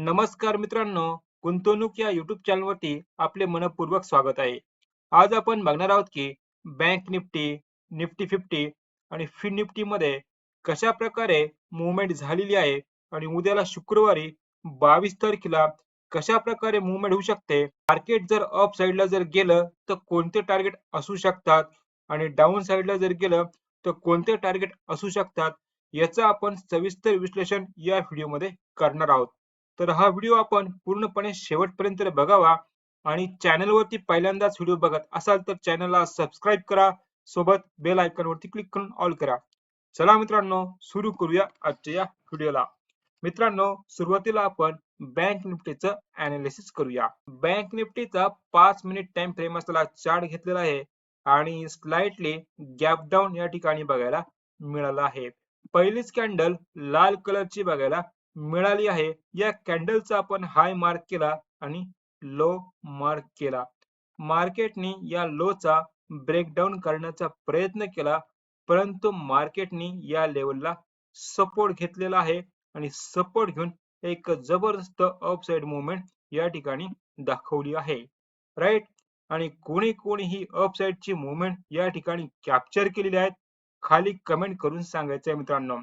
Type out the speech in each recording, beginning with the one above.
नमस्कार मित्रांनो, गुंतवणूक या YouTube चॅनलवरती आपले मनपूर्वक स्वागत आहे. आज आपण बघणार आहोत की बँक निफ्टी, निफ्टी 50 आणि फिन निफ्टीमध्ये कशा प्रकारे मूव्हमेंट झालेली आहे आणि उद्याला शुक्रवारी 22 तारखेला कशा प्रकारे मूव्हमेंट होऊ शकते. मार्केट जर अप साईडला जर गेलं तर कोणते टार्गेट असू शकतात आणि डाऊन साईडला जर गेलं तर कोणते टार्गेट असू शकतात, याचं आपण सविस्तर विश्लेषण या व्हिडिओमध्ये करणार आहोत. तर हा व्हिडिओ आपण पूर्णपणे शेवटपर्यंत बघावा आणि चॅनलवरती पहिल्यांदाच व्हिडिओ बघत असाल तर चॅनलला सबस्क्राईब करा, सोबत बेल आयकॉनवरती क्लिक करून ऑल करा. चला मित्रांनो, सुरू करूया आजच्या या व्हिडिओला. मित्रांनो, सुरुवातीला आपण बँक निफ्टीचं अनालिसिस करूया. बँक निफ्टीचा 5 मिनिट टाइम फ्रेम असलेला चार्ट घेतलेला आहे आणि स्लाइटली गॅप डाऊन या ठिकाणी बघायला मिळाला आहे. पहिलीच कॅन्डल लाल कलरची बघायला मिळाली आहे. या कॅन्डलचा आपण हाय मार्क केला आणि लो मार्क केला. मार्केटने या लोचा ब्रेकडाऊन करण्याचा प्रयत्न केला, परंतु मार्केटने या लेवलला सपोर्ट घेतलेला आहे आणि सपोर्ट घेऊन एक जबरदस्त अपसाइड मुवमेंट या ठिकाणी दाखवली आहे. राईट. आणि कोणी कोणी ही अपसाइडची मुवमेंट या ठिकाणी कॅप्चर केलेली आहेत, खाली कमेंट करून सांगायचं आहे मित्रांनो.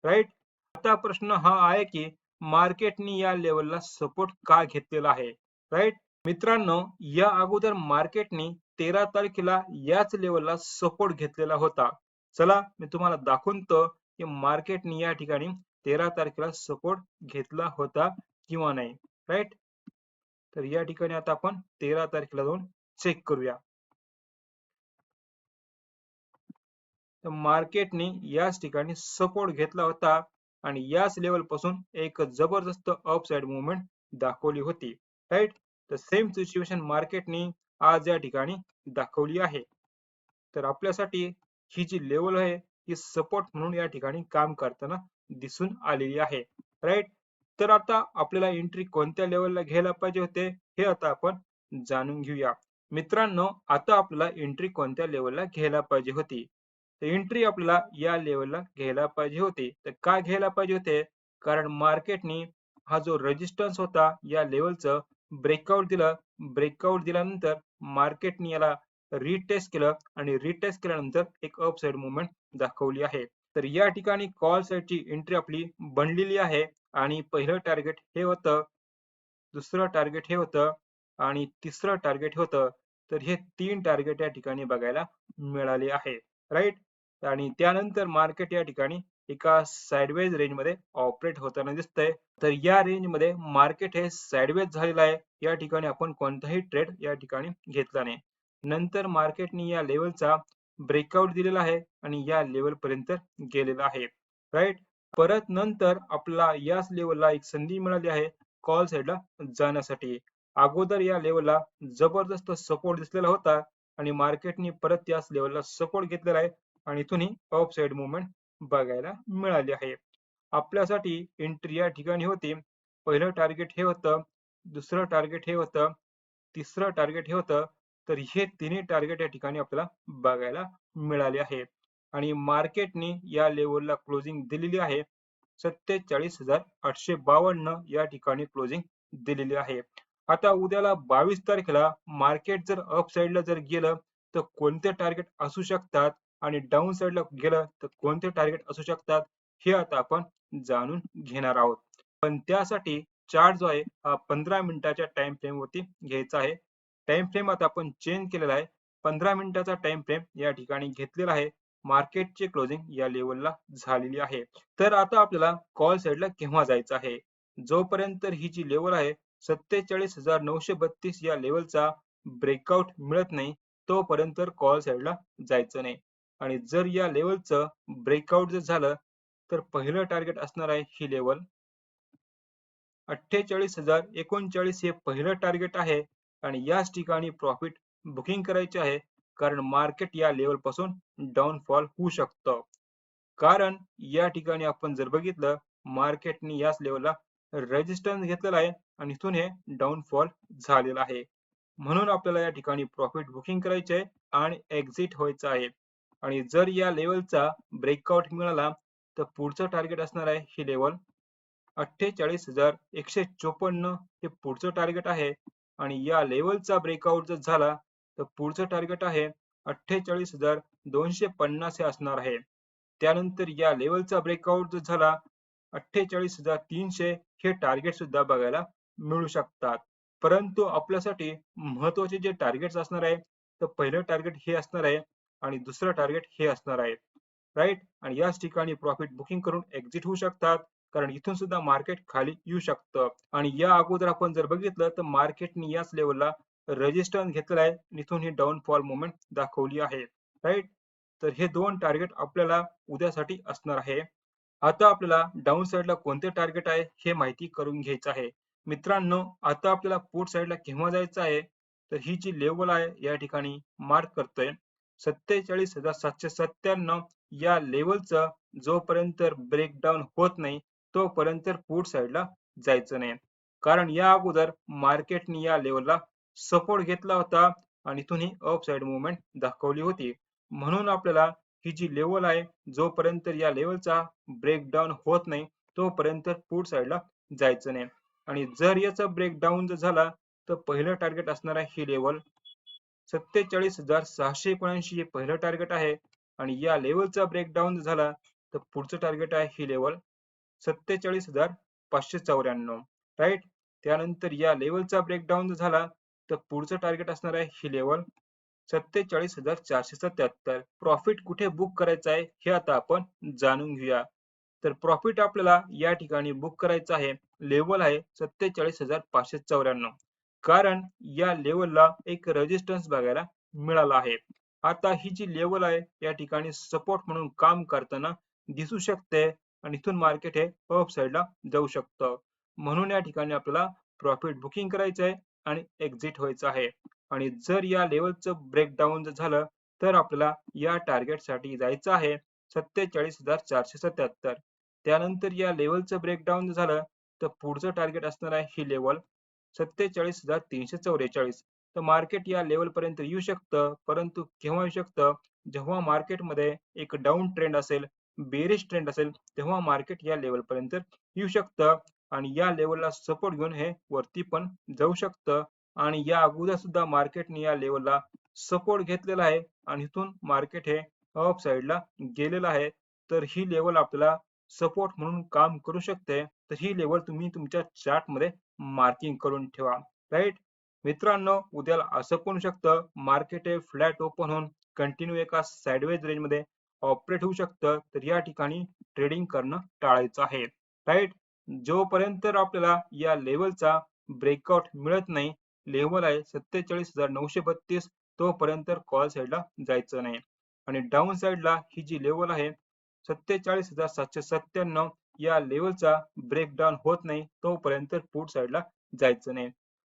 राईट. आता प्रश्न हा आहे की मार्केटने या लेवलला सपोर्ट का घेतलेला आहे. राईट. मित्रांनो, या अगोदर मार्केटने 13 तारखेला याच लेवलला सपोर्ट घेतलेला होता. चला मी तुम्हाला दाखवतो की मार्केटने या ठिकाणी 13 तारखेला सपोर्ट घेतला होता किंवा नाही. राईट. तर या ठिकाणी आता आपण 13 तारखेला जाऊन चेक करूया. तर मार्केटने याच ठिकाणी सपोर्ट घेतला होता आणि याच लेवल पासून एक जबरदस्त अपसाइड मुवमेंट दाखवली होती. राईट. तर सेम सिच्युएशन मार्केटने आज या ठिकाणी दाखवली आहे. तर आपल्यासाठी ही जी लेवल आहे ही सपोर्ट म्हणून या ठिकाणी काम करताना दिसून आलेली आहे. राईट. तर आता आपल्याला एंट्री कोणत्या लेवलला घ्यायला पाहिजे होते हे आता आपण जाणून घेऊया. मित्रांनो, आता आपल्याला एंट्री कोणत्या लेवलला घ्यायला पाहिजे होती. एंट्री आपल्याला या लेवलला घ्यायला पाहिजे होती. तर का घ्यायला पाहिजे होते? कारण मार्केटने हा जो रेजिस्टन्स होता या लेवलचं ब्रेकआउट दिलं. ब्रेकआउट दिल्यानंतर मार्केटने याला रिटेस्ट केलं आणि रिटेस्ट केल्यानंतर एक अपसाइड मुवमेंट दाखवली आहे. तर या ठिकाणी कॉल साइडची एंट्री आपली बनलेली आहे आणि पहिलं टार्गेट हे होतं, दुसरं टार्गेट हे होतं आणि तिसरं टार्गेट होतं. तर हे 3 टार्गेट या ठिकाणी बघायला मिळाले आहे. राईट. आणि त्यानंतर मार्केट या ठिकाणी एका साइडवेज रेंजमध्ये ऑपरेट होताना दिसतंय. तर या रेंजमध्ये मार्केट हे साइडवेज झालेलं आहे. या ठिकाणी आपण कोणताही ट्रेड या ठिकाणी घेतला नाही. नंतर मार्केटने या लेवलचा ब्रेकआउट दिलेला आहे आणि या लेवल पर्यंत गेलेला आहे. राईट. परत नंतर आपल्याला याच लेवलला एक संधी मिळाली आहे कॉल साइडला जाण्यासाठी. अगोदर या लेवलला जबरदस्त सपोर्ट दिसलेला होता आणि मार्केटने परत याच लेवलला सपोर्ट घेतलेला आहे आणि इथूनही अप साइड मुवमेंट बघायला मिळाली आहे. आपल्यासाठी एंट्री या ठिकाणी होती. पहिलं टार्गेट हे होतं, दुसरं टार्गेट हे होतं, तिसरं टार्गेट हे होतं. तर हे तिन्ही टार्गेट या ठिकाणी आपल्याला बघायला मिळाले आहे आणि मार्केटने या लेवलला क्लोजिंग दिलेली आहे 47,852 या ठिकाणी क्लोजिंग दिलेली आहे. आता उद्याला 22 तारखेला मार्केट जर अप साईडला जर गेलं तर कोणते टार्गेट असू शकतात आणि डाऊन साईडला गेलं तर कोणते टार्गेट असू शकतात हे आता आपण जाणून घेणार आहोत. पण त्यासाठी चार्ट जो आहे हा 15 मिनिटाच्या टाइम फ्रेम वरती घ्यायचा आहे. टाइम फ्रेम आता आपण चेंज केलेला आहे. 15 मिनिटाचा टाइम फ्रेम या ठिकाणी घेतलेला आहे. मार्केटची क्लोजिंग या लेवलला झालेली आहे. तर आता आपल्याला कॉल साईडला केव्हा जायचं आहे? जोपर्यंत ही जी लेवल आहे 47,932 या लेवलचा ब्रेकआउट मिळत नाही तोपर्यंत कॉल साईडला जायचं नाही. आणि जर या लेवलचं ब्रेकआउट जर झालं तर पहिलं टार्गेट असणार आहे ही लेवल 48,039 हे पहिलं टार्गेट आहे आणि याच ठिकाणी प्रॉफिट बुकिंग करायचे आहे. कारण मार्केट या लेवल पासून डाऊनफॉल होऊ शकतं. कारण या ठिकाणी आपण जर बघितलं मार्केटने याच लेवलला रेजिस्टन्स घेतलेला आहे आणि इथून हे डाऊनफॉल झालेला आहे. म्हणून आपल्याला या ठिकाणी प्रॉफिट बुकिंग करायचे आहे आणि एक्झिट व्हायचं आहे. आणि जर या लेवलचा ब्रेकआउट मिळाला तर पुढचं टार्गेट असणार आहे ही लेवल 48,154 हे पुढचं टार्गेट आहे आणि या लेवलचा ब्रेकआउट जर झाला तर पुढचं टार्गेट आहे 48,250 हे असणार आहे. त्यानंतर या लेवलचा ब्रेकआउट जर झाला 48,300 हे टार्गेट सुद्धा बघायला मिळू शकतात. परंतु आपल्यासाठी महत्त्वाचे जे टार्गेट्स असणार आहे तर पहिलं टार्गेट हे असणार आहे आणि दुसरं टार्गेट हे असणार आहे. राईट, आणि याच ठिकाणी प्रॉफिट बुकिंग करून एक्झिट होऊ शकतात, कारण इथून सुद्धा मार्केट खाली येऊ शकतं. आणि या अगोदर आपण जर बघितलं तर मार्केटने याच लेवलला रेजिस्टन्स घेतलेला आहे आणि इथून ही डाऊनफॉल मुवमेंट दाखवली आहे. राईट, तर हे दोन टार्गेट आपल्याला उद्यासाठी असणार आहे. आता आपल्याला डाऊन साईडला कोणते टार्गेट आहे हे माहिती करून घ्यायचं आहे. मित्रांनो, आता आपल्याला पुट साईडला केव्हा जायचं आहे तर ही जी लेवल आहे या ठिकाणी मार्क करतोय 47,797 या लेवलचं जोपर्यंत ब्रेकडाऊन होत नाही तोपर्यंत पुट साईडला जायचं नाही. कारण या अगोदर मार्केटने या लेवलला सपोर्ट घेतला होता आणि इथून ही अप साईड मुवमेंट दाखवली होती. म्हणून आपल्याला ही जी लेवल आहे जोपर्यंत या लेवलचा ब्रेकडाऊन होत नाही तोपर्यंत पुट साईडला जायचं नाही. आणि जर याचा ब्रेकडाऊन जर झाला तर पहिलं टार्गेट असणार आहे ही लेवल 47,679 हे पहिलं टार्गेट आहे आणि या लेवलचा ब्रेकडाऊन झाला तर पुढचं टार्गेट आहे ही लेवल 47,594. राईट, त्यानंतर या लेवलचा ब्रेकडाऊन झाला तर पुढचं टार्गेट असणार आहे ही लेवल 47,477. प्रॉफिट कुठे बुक करायचं आहे हे आता आपण जाणून घेऊया. तर प्रॉफिट आपल्याला या ठिकाणी बुक करायचं आहे, लेवल आहे 47,594, कारण या लेवलला एक रेजिस्टन्स बघायला मिळाला आहे. आता ही जी लेवल आहे या ठिकाणी सपोर्ट म्हणून काम करताना दिसू शकते आणि इथून मार्केट हे अप साईडला जाऊ शकतं. म्हणून या ठिकाणी आपल्याला प्रॉफिट बुकिंग करायचं आहे आणि एक्झिट व्हायचं आहे. आणि जर या लेवलचं ब्रेकडाऊन जर झालं तर आपल्याला या टार्गेटसाठी जायचं आहे 47,477. त्यानंतर या लेवलचं ब्रेकडाऊन झालं तर पुढचं टार्गेट असणार आहे ही लेवल 47,344. तर मार्केट या लेवल पर्यंत येऊ शकतं, परंतु केव्हा येऊ शकतं जेव्हा मार्केटमध्ये एक डाऊन ट्रेंड असेल, बेरिश ट्रेंड असेल, तेव्हा मार्केट या लेवल पर्यंत येऊ शकतं आणि या लेवलला सपोर्ट घेऊन हे वरती पण जाऊ शकतं. आणि या अगोदर सुद्धा मार्केटने या लेवलला सपोर्ट घेतलेला आहे आणि इथून मार्केट हे अप साईडला गेलेलं आहे. तर ही लेवल आपल्याला सपोर्ट म्हणून काम करू शकते. तर ही लेवल तुम्ही तुमच्या चार्टमध्ये मार्किंग करून ठेवा. राईट, मित्रांनो, उद्याला असं पण होऊ शकतं मार्केट हे फ्लॅट ओपन होऊन कंटिन्यू एका साइडवेज रेंजमध्ये ऑपरेट होऊ शकतं. तर या ठिकाणी ट्रेडिंग करणं टाळायचं आहे. राईट, जोपर्यंत आपल्याला या लेवलचा ब्रेकआउट मिळत नाही, लेवल आहे 47,932, तोपर्यंत कॉल साईडला जायचं नाही. आणि डाऊन साईडला ही जी लेवल आहे 47,797 या लेवलचा ब्रेकडाऊन होत नाही तोपर्यंत पुट साईडला जायचं नाही.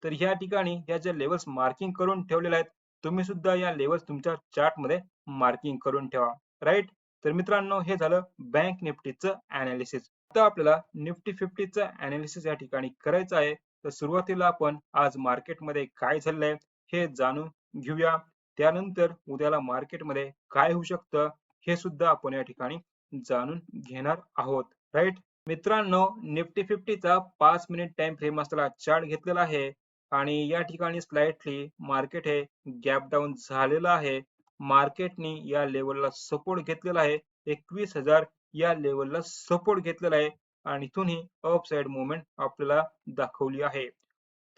तर या ठिकाणी या ज्या लेवल्स मार्किंग करून ठेवलेल्या आहेत, तुम्ही सुद्धा या लेवल्स तुमच्या चार्टमध्ये मार्किंग करून ठेवा. राईट, तर मित्रांनो, हे झालं बँक निफ्टीचं अनालिसिस. आता आपल्याला निफ्टी 50चं अनालिसिस या ठिकाणी करायचं आहे. तर सुरुवातीला आपण आज मार्केटमध्ये काय झालेलं आहे हे जाणून घेऊया. त्यानंतर उद्याला मार्केटमध्ये काय होऊ शकतं हे सुद्धा आपण या ठिकाणी जाणून घेणार आहोत. राईट, मित्रांनो, निफ्टी 50चा 5 मिनिट टाइम फ्रेम असलेला चार्ट घेतलेला आहे आणि या ठिकाणी स्लाइटली मार्केट हे गॅप डाऊन झालेलं आहे. मार्केटने या लेवलला सपोर्ट घेतलेला आहे, 21,000 या लेवलला सपोर्ट घेतलेला आहे आणि इथूनही अप साइड मुवमेंट आपल्याला दाखवली आहे.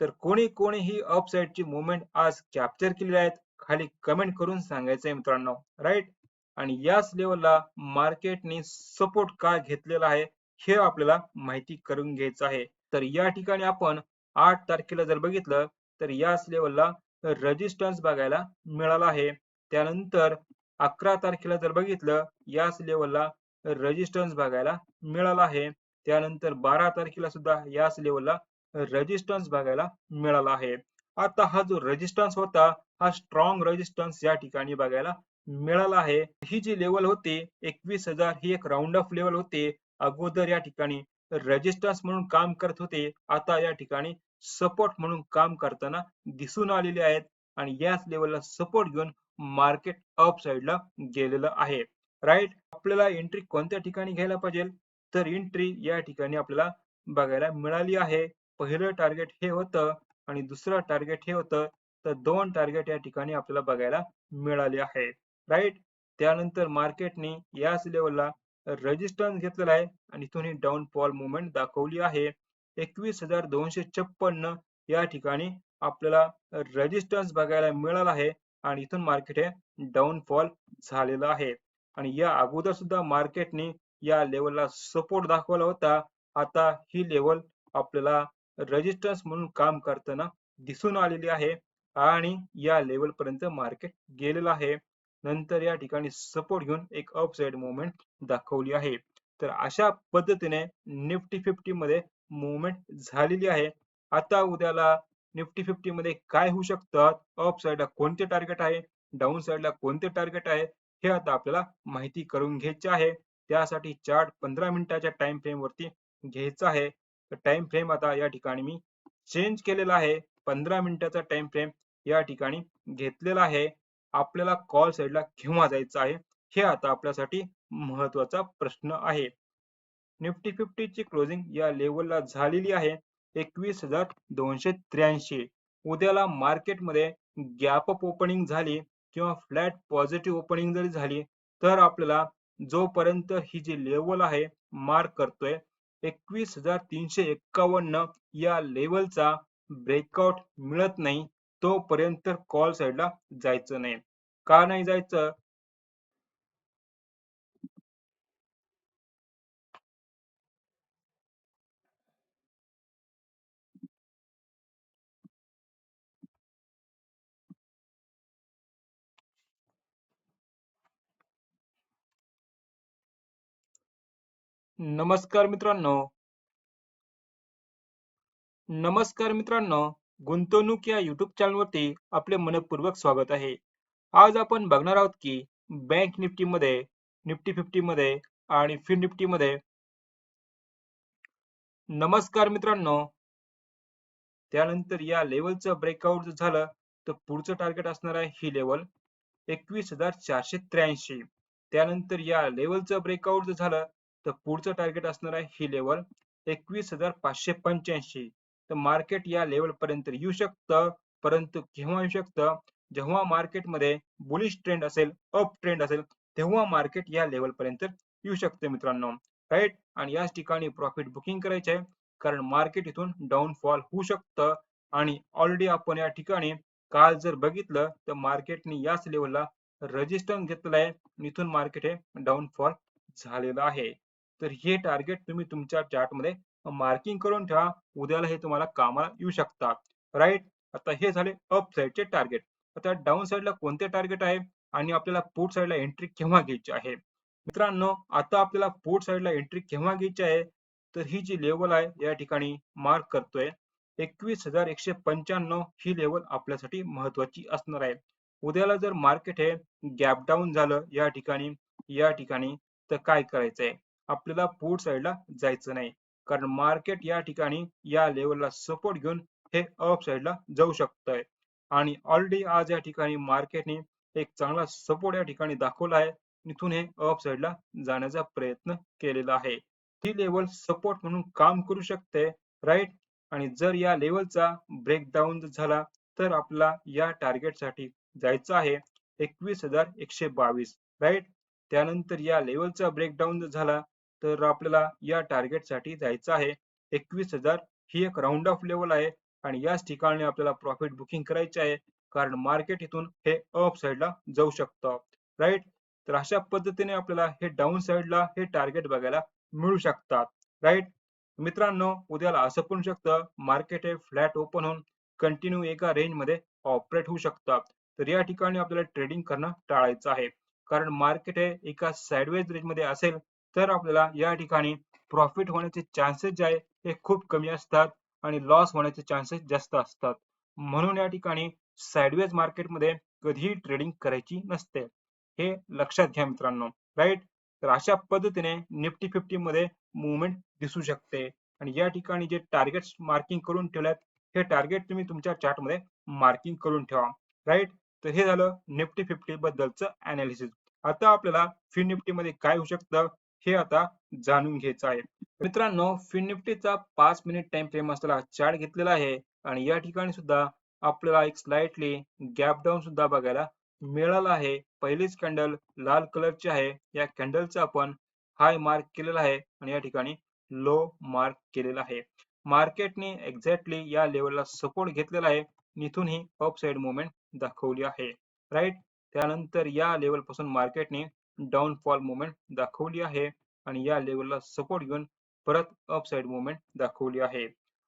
तर कोणी कोणी ही अप साइडची मुवमेंट आज कॅप्चर केलेली आहेत खाली कमेंट करून सांगायचं आहे मित्रांनो. राईट, आणि याच लेवलला मार्केटने सपोर्ट का घेतलेला आहे हे आपल्याला माहिती करून घ्यायचं आहे. तर या ठिकाणी आपण 8 तारखेला जर बघितलं तर याच लेवलला रेजिस्टन्स बघायला मिळाला आहे. त्यानंतर 11 तारखेला जर बघितलं याच लेवलला रेजिस्टन्स बघायला मिळाला आहे. त्यानंतर 12 तारखेला सुद्धा याच लेवलला रेजिस्टन्स बघायला मिळाला आहे. आता हा जो रेजिस्टन्स होता हा स्ट्रॉंग रेजिस्टन्स या ठिकाणी बघायला मिळाला आहे. ही जी लेवल होती 21,000 ही एक राऊंड ऑफ लेवल होती. अगोदर या ठिकाणी रेजिस्टन्स म्हणून काम करत होते, आता या ठिकाणी सपोर्ट म्हणून काम करताना दिसून आलेले आहेत आणि याच लेवलला सपोर्ट घेऊन मार्केट अप साईडला गेलेलं आहे. राईट, आपल्याला एंट्री कोणत्या ठिकाणी घ्यायला पाहिजे तर एंट्री या ठिकाणी आपल्याला बघायला मिळाली आहे. पहिलं टार्गेट हे होतं आणि दुसरं टार्गेट हे होतं. तर 2 टार्गेट या ठिकाणी आपल्याला बघायला मिळाले आहे. राइट? त्यानंतर मार्केटने याच लेव्हलला रेझिस्टन्स घेतलेला आहे आणि इथून ही डाउनफॉल मूव्हमेंट दाखवली आहे. 21,256 या ठिकाणी आपल्याला रेझिस्टन्स बघायला मिळाला आहे आणि इथून मार्केट हे डाउनफॉल झालेलं आहे. आणि या अगोदर सुद्धा मार्केटने या लेवलला सपोर्ट दाखवला होता. आता ही लेवल आपल्याला रेझिस्टन्स म्हणून काम करताना दिसून आलेली आहे आणि या लेवल पर्यंत मार्केट गेलेलं आहे. नंतर या ठिकाणी सपोर्ट घेऊन एक अपसाइड मूव्हमेंट दाखवली आहे. तर अशा पद्धतीने निफ्टी 50 मध्ये मूव्हमेंट झालेली आहे. आता उद्याला निफ्टी 50 मध्ये काय होऊ शकतात? अप साइडला कोणते टार्गेट आहे? डाऊन साइडला कोणते टार्गेट आहे? हे आता आपल्याला माहिती करून घ्यायचे आहे. त्यासाठी चार्ट 15 मिनिटाच्या टाइम फ्रेम वरती घ्यायचा आहे. तर टाइम फ्रेम आता या ठिकाणी मी चेंज केलेला आहे. 15 मिनिटाचा टाइम फ्रेम या ठिकाणी घेतलेला आहे. आपल्याला कॉल साइडला केव्हा जायचं आहे? हे आता आपल्यासाठी महत्त्वाचा प्रश्न आहे. निफ्टी 50 ची क्लोजिंग या लेवलला झालेली आहे 21,283. उद्याला मार्केटमध्ये गॅप अप ओपनिंग झाली किंवा फ्लॅट पॉझिटिव्ह ओपनिंग जरी झाली तर आपल्याला जोपर्यंत ही जी लेवल आहे मार्क करतोय 21,351 या लेवलचा ब्रेकआउट मिळत नाही तोपर्यंत कॉल साइडला जायचं नाही. का नाही जायचं? नमस्कार मित्रांनो. नमस्कार मित्रांनो, गुंतवणूक या YouTube चॅनलवरती आपले मनपूर्वक स्वागत आहे. आज आपण बघणार आहोत की बँक निफ्टीमध्ये, निफ्टी 50 मध्ये आणि फिन निफ्टीमध्ये. नमस्कार मित्रांनो, त्यानंतर या लेवलचं ब्रेकआउट झालं तर पुढचं टार्गेट असणार आहे ही लेवल 21,483. त्यानंतर या लेवलचं ब्रेकआउट झालं तर पुढचं टार्गेट असणार आहे ही लेवल 21,585. तर मार्केट या लेवल पर्यंत येऊ शकतं, परंतु केव्हा येऊ शकतं? जेव्हा मार्केटमध्ये बुलिश ट्रेंड असेल, अप ट्रेंड असेल, तेव्हा मार्केट या लेवल पर्यंत येऊ शकते मित्रांनो. राईट? आणि याच ठिकाणी प्रॉफिट बुकिंग करायचे आहे, कारण मार्केट इथून डाऊनफॉल होऊ शकतं आणि ऑलरेडी आपण या ठिकाणी काल जर बघितलं तर मार्केटने याच लेवलला रेजिस्टन्स घेतलेला आहे. इथून मार्केट हे डाऊनफॉल झालेलं आहे. तर हे टार्गेट तुम्ही तुमच्या चार्टमध्ये मार्किंग करून ठेवा. उद्याला हे तुम्हाला कामाला येऊ शकतात. राईट? आता हे झाले अप साइडचे टार्गेट. आता डाऊन साइडला कोणते टार्गेट आहे आणि आपल्याला पुट साइडला एंट्री केव्हा घ्यायची आहे? मित्रांनो, आता आपल्याला पुट साइडला एंट्री केव्हा घ्यायची आहे? तर ही जी लेवल आहे या ठिकाणी मार्क करतोय 21,195 ही लेवल आपल्यासाठी महत्वाची असणार आहे. उद्याला जर मार्केट हे गॅप डाऊन झालं या ठिकाणी तर काय करायचंय? आपल्याला पुट साइडला जायचं नाही. कारण मार्केट या ठिकाणी या लेवलला सपोर्ट घेऊन हे अप साइडला जाऊ शकतंय. आणि ऑलरेडी आज या ठिकाणी मार्केटने एक चांगला सपोर्ट या ठिकाणी दाखवला आहे. इथून हे अप साइडला जाण्याचा प्रयत्न केलेला आहे. ही लेवल सपोर्ट म्हणून काम करू शकते. राईट? आणि जर या लेवलचा ब्रेकडाऊन झाला तर आपल्याला या टार्गेटसाठी जायचं आहे 21,122. राईट? त्यानंतर या लेवलचा ब्रेकडाऊन झाला तर आपल्याला या टार्गेटसाठी जायचं आहे 21,000. ही एक राउंड ऑफ लेवल आहे आणि याच ठिकाणी आपल्याला प्रॉफिट बुकिंग करायचे आहे, कारण मार्केट इथून हे अप साइडला जाऊ शकतं. राईट? तर अशा पद्धतीने आपल्याला हे डाऊन साइडला हे टार्गेट बघायला मिळू शकतात. राईट? मित्रांनो, उद्याला असं पण शकतं मार्केट हे फ्लॅट ओपन होऊन कंटिन्यू एका रेंजमध्ये ऑपरेट होऊ शकतात. तर या ठिकाणी आपल्याला ट्रेडिंग करणं टाळायचं आहे. कारण मार्केट हे एका साइडवेज रेंजमध्ये असेल तर आपल्याला या ठिकाणी प्रॉफिट होण्याचे चान्सेस जे आहे हे खूप कमी असतात आणि लॉस होण्याचे चान्सेस जास्त असतात. म्हणून या ठिकाणी साइडवेज मार्केटमध्ये कधीही ट्रेडिंग करायची नसते. हे लक्षात घ्या मित्रांनो. राईट? तर अशा पद्धतीने निफ्टी 50 मध्ये मूव्हमेंट दिसू शकते आणि या ठिकाणी जे टार्गेट्स मार्किंग करून ठेवल्यात हे टार्गेट तुम्ही तुमच्या चार्टमध्ये मार्किंग करून ठेवा. राईट? तर हे झालं निफ्टी 50 बद्दलचं अनालिसिस. आता आपल्याला फिन निफ्टी मध्ये काय होऊ शकतं हे आता जाणून घ्यायचं आहे. मित्रांनो, फिन निफ्टीचा 5 मिनिट टाइम फ्रेम असलेला चार्ट घेतलेला आहे आणि या ठिकाणी सुद्धा आपल्याला एक स्लाइटली गॅप डाऊन सुद्धा बघायला मिळाला आहे. पहिलीच कॅन्डल लाल कलरची आहे. या कॅन्डलचा आपण हाय मार्क केलेला आहे आणि या ठिकाणी लो मार्क केलेला आहे. मार्केटने एक्झॅक्टली या लेवलला सपोर्ट घेतलेला आहे. इथून ही अपसाइड मुवमेंट दाखवली आहे. राईट. त्यानंतर या लेवल पासून मार्केटने डाऊनफॉल मुवमेंट दाखवली आहे आणि या लेवलला सपोर्ट घेऊन परत अपसाइड मुवमेंट दाखवली आहे.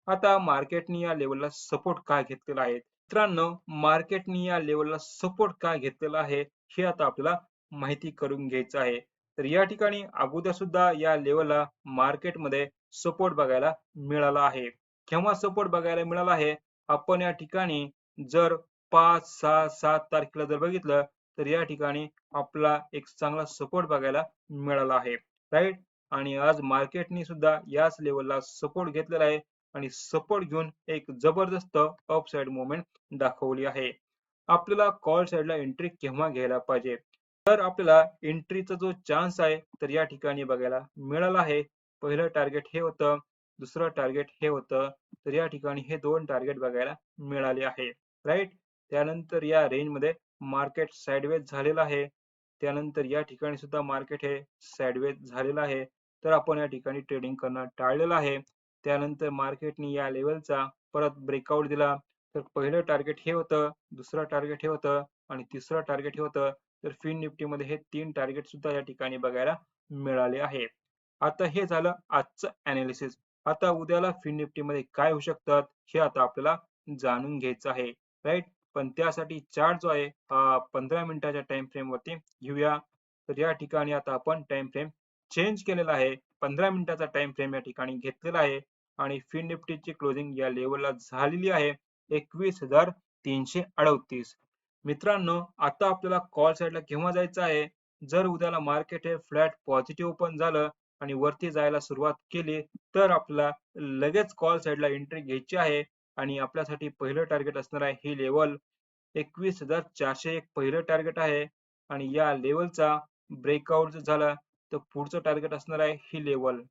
आता मार्केटने या लेवलला सपोर्ट का घेतलेला आहे? मित्रांनो, मार्केटने या लेवलला सपोर्ट का घेतलेला आहे हे आता आपल्याला माहिती करून घ्यायचं आहे. तर या ठिकाणी अगोदर सुद्धा या लेवलला मार्केटमध्ये सपोर्ट बघायला मिळाला आहे. केव्हा सपोर्ट बघायला मिळाला आहे? आपण या ठिकाणी जर 5, 6, 7 तारखेला जर बघितलं तर या ठिकाणी आपला एक चांगला सपोर्ट बघायला मिळाला आहे. राईट. आणि आज मार्केटने सुद्धा याच लेवलला सपोर्ट घेतलेला आहे आणि सपोर्ट घेऊन एक जबरदस्त अपसाइड मुवमेंट दाखवली आहे. आपल्याला कॉल साइडला एंट्री केव्हा घ्यायला पाहिजे? तर आपल्याला एंट्रीचा जो चान्स आहे तर या ठिकाणी बघायला मिळाला आहे. पहिलं टार्गेट हे होतं, दुसरं टार्गेट हे होतं. तर या ठिकाणी हे 2 टार्गेट बघायला मिळाले आहे. राईट. त्यानंतर या रेंजमध्ये मार्केट साइडवेज झालेलं आहे. त्यानंतर या ठिकाणी सुद्धा मार्केट हे साइडवेज झालेलं आहे. तर आपण या ठिकाणी ट्रेडिंग करणं टाळलेलं आहे. त्यानंतर मार्केटने या लेवलचा परत ब्रेकआउट दिला. तर पहिलं टार्गेट हे होतं, दुसरं टार्गेट हे होतं आणि तिसरं टार्गेट हे होतं. तर फिन निफ्टीमध्ये हे 3 टार्गेट सुद्धा या ठिकाणी बघायला मिळाले आहे. आता हे झालं आजचं अनालिसिस. आता उद्याला फिन निफ्टीमध्ये काय होऊ शकतात हे आता आपल्याला जाणून घ्यायचं आहे. राईट. पण त्यासाठी चार्ट जो आहे 15 मिनिटाच्या टाइम फ्रेम वरती घेऊया. तर या ठिकाणी आता आपण टाइम फ्रेम चेंज केलेला आहे. 15 मिनिटाचा टाइम फ्रेम या ठिकाणी घेतलेला आहे आणि फिन निफ्टीची क्लोजिंग या लेवलला झालेली आहे 21,338. मित्रांनो, आता आपल्याला कॉल साइडला केव्हा जायचं आहे? जर उद्याला मार्केट हे फ्लॅट पॉझिटिव्ह ओपन झालं आणि वरती जायला सुरुवात केली तर आपल्याला लगेच कॉल साइडला एंट्री घ्यायची आहे आणि आपल्यासाठी पहिलं टार्गेट असणार आहे ही लेवल 21,401 पहिलं टार्गेट आहे आणि या लेवलचा ब्रेकआउट जर झाला तर पुढचं टार्गेट असणार आहे ही लेवल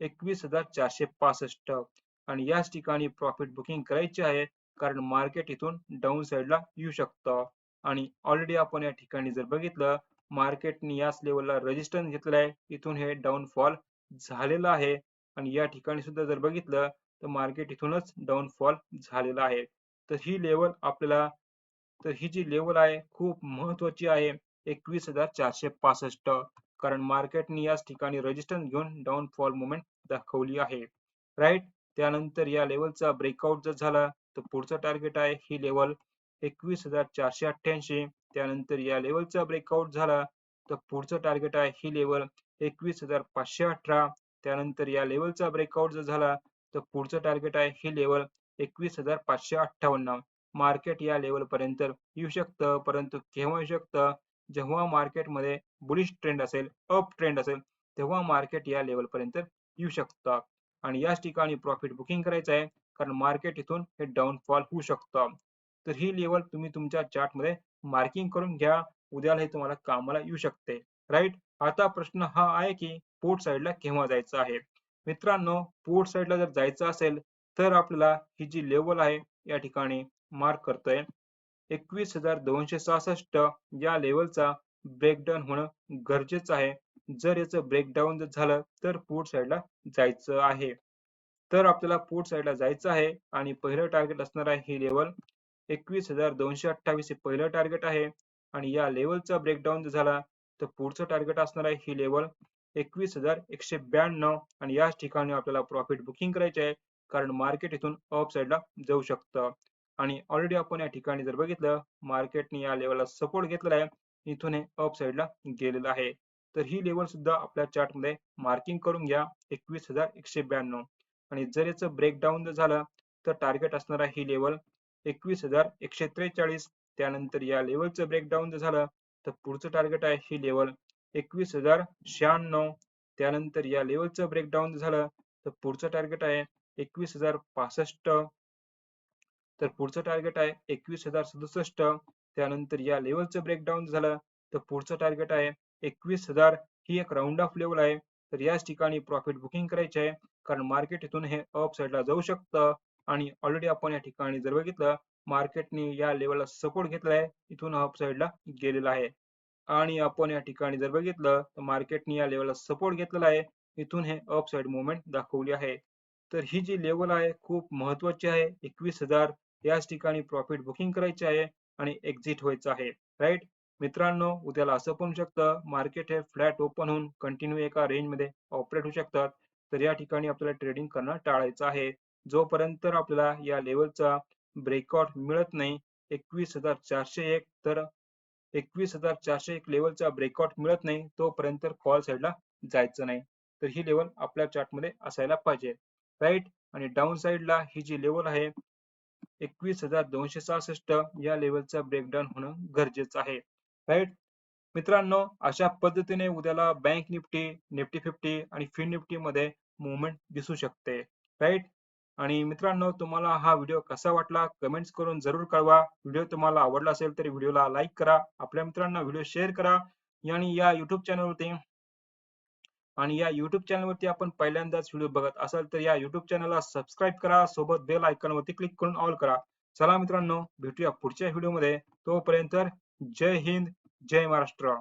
21,465 आणि याच ठिकाणी प्रॉफिट बुकिंग करायची आहे कारण मार्केट इथून डाऊन साइडला येऊ शकतं आणि ऑलरेडी आपण या ठिकाणी जर बघितलं मार्केटने याच लेवलला रेजिस्टन्स घेतलेला आहे. इथून हे डाऊनफॉल झालेलं आहे आणि या ठिकाणी सुद्धा जर बघितलं तर मार्केट इथूनच डाऊनफॉल झालेला आहे. तर ही लेवल आपल्याला तर ही जी लेवल आहे खूप महत्वाची आहे 21,465 कारण मार्केटने याच ठिकाणी रेजिस्टन्स घेऊन डाऊनफॉल मुवमेंट दाखवली आहे. राईट. त्यानंतर या लेवलचा ब्रेकआउट जर झाला तर पुढचं टार्गेट आहे ही लेवल 21,488. त्यानंतर या लेवलचा ब्रेकआउट झाला तर पुढचं टार्गेट आहे ही लेवल 21,518. त्यानंतर या लेवलचा ब्रेकआउट जर झाला तर पुढचं टार्गेट आहे ही लेवल 21,558. मार्केट या लेवल पर्यंत येऊ शकतं, परंतु केव्हा येऊ शकतं? जेव्हा मार्केटमध्ये बुलिश ट्रेंड असेल, अप ट्रेंड असेल, तेव्हा मार्केट या लेवल पर्यंत येऊ शकतं आणि याच ठिकाणी प्रॉफिट बुकिंग करायचं आहे कारण मार्केट इथून हे डाऊनफॉल होऊ शकतं. तर ही लेवल तुम्ही तुमच्या चार्टमध्ये मार्किंग करून घ्या. उद्याला हे तुम्हाला कामाला येऊ शकते. राईट. आता प्रश्न हा आहे की पोर्ट साइडला केव्हा जायचं आहे? मित्रांनो, पोर्ट साइडला जर जायचं असेल तर आपल्याला ही जी लेवल आहे या ठिकाणी मार्क करतोय 21,266 या लेवलचा ब्रेकडाऊन होणं गरजेचं आहे. जर याचं ब्रेकडाऊन जर झालं तर पुट साइडला जायचं आहे. तर आपल्याला पुट साइडला जायचं आहे आणि पहिलं टार्गेट असणार आहे ही लेवल 21,228 हे पहिलं टार्गेट आहे आणि या लेवलचा ब्रेकडाऊन जर झाला तर पुढचं टार्गेट असणार आहे ही लेवल 21,192 आणि याच ठिकाणी आपल्याला प्रॉफिट बुकिंग करायचे आहे कारण मार्केट इथून अप साइडला जाऊ शकतं आणि ऑलरेडी आपण या ठिकाणी जर बघितलं मार्केटने या लेवलला सपोर्ट घेतलेला आहे. इथून हे अप साइडला गेलेलं आहे. तर ही लेवल सुद्धा आपल्या चार्टमध्ये मार्किंग करून घ्या 21,192 आणि जर याचं ब्रेकडाऊन जर झालं तर टार्गेट असणार आहे ही लेवल 21,143. त्यानंतर या लेवलचं ब्रेकडाऊन जर झालं तर पुढचं टार्गेट आहे ही लेवल 21,096. त्यानंतर या लेवलचं ब्रेकडाऊन झालं तर पुढचं टार्गेट आहे 21,065. तर पुढचं टार्गेट आहे 21,067. त्यानंतर या लेवलचं ब्रेकडाऊन झालं तर पुढचं टार्गेट आहे 21,000 ही एक राऊंड ऑफ लेवल आहे. तर याच ठिकाणी प्रॉफिट बुकिंग करायचे आहे, कारण मार्केट इथून हे अप साईडला जाऊ शकतं आणि ऑलरेडी आपण या ठिकाणी जर बघितलं मार्केटने या लेवलला सपोर्ट घेतलाय, इथून अप साईडला गेलेला आहे. आणि आपण या ठिकाणी जर बघितलं तर मार्केटने या लेवलला सपोर्ट घेतलेला आहे, इथून हे अप साईड मुवमेंट दाखवली आहे. तर ही जी लेवल आहे खूप महत्वाची आहे. 21,000 याच ठिकाणी प्रॉफिट बुकिंग करायचे आहे आणि एक्झिट व्हायचं आहे. राईट मित्रांनो, उद्याला असं पण होऊ शकतं मार्केट हे फ्लॅट ओपन होऊन कंटिन्यू एका रेंज मध्ये ऑपरेट होऊ शकतात. तर या ठिकाणी आपल्याला ट्रेडिंग करणं टाळायचं आहे. जोपर्यंत आपल्याला या लेवलचा ब्रेकआउट मिळत नाही 21,401 तर 21,401 लेवलचा ब्रेकआउट मिळत नाही तोपर्यंत कॉल साईडला जायचं नाही. तर ही लेवल आपल्या चार्टमध्ये असायला पाहिजे. राईट आणि डाऊन साईडला ही जी लेवल आहे 21,266 या लेवलचा ब्रेकडाऊन होणं गरजेचं आहे. राईट मित्रांनो, अशा पद्धतीने उद्याला बँक निफ्टी, निफ्टी 50 आणि फिन निफ्टी मध्ये मुवमेंट दिसू शकते. राईट आणि मित्रांनो, तुम्हाला हा व्हिडिओ कसा वाटला कमेंट्स करून जरूर कळवा. व्हिडिओ तुम्हाला आवडला असेल तर व्हिडिओला लाईक करा, आपल्या मित्रांना व्हिडिओ शेअर करा आणि या युट्यूब चॅनलवरती आपण पहिल्यांदाच व्हिडिओ बघत असाल तर या युट्यूब चॅनलला सबस्क्राईब करा, सोबत बेल आयकॉनवरती क्लिक करून ऑल करा. चला मित्रांनो, भेटूया पुढच्या व्हिडिओमध्ये. तोपर्यंत जय हिंद, जय महाराष्ट्र.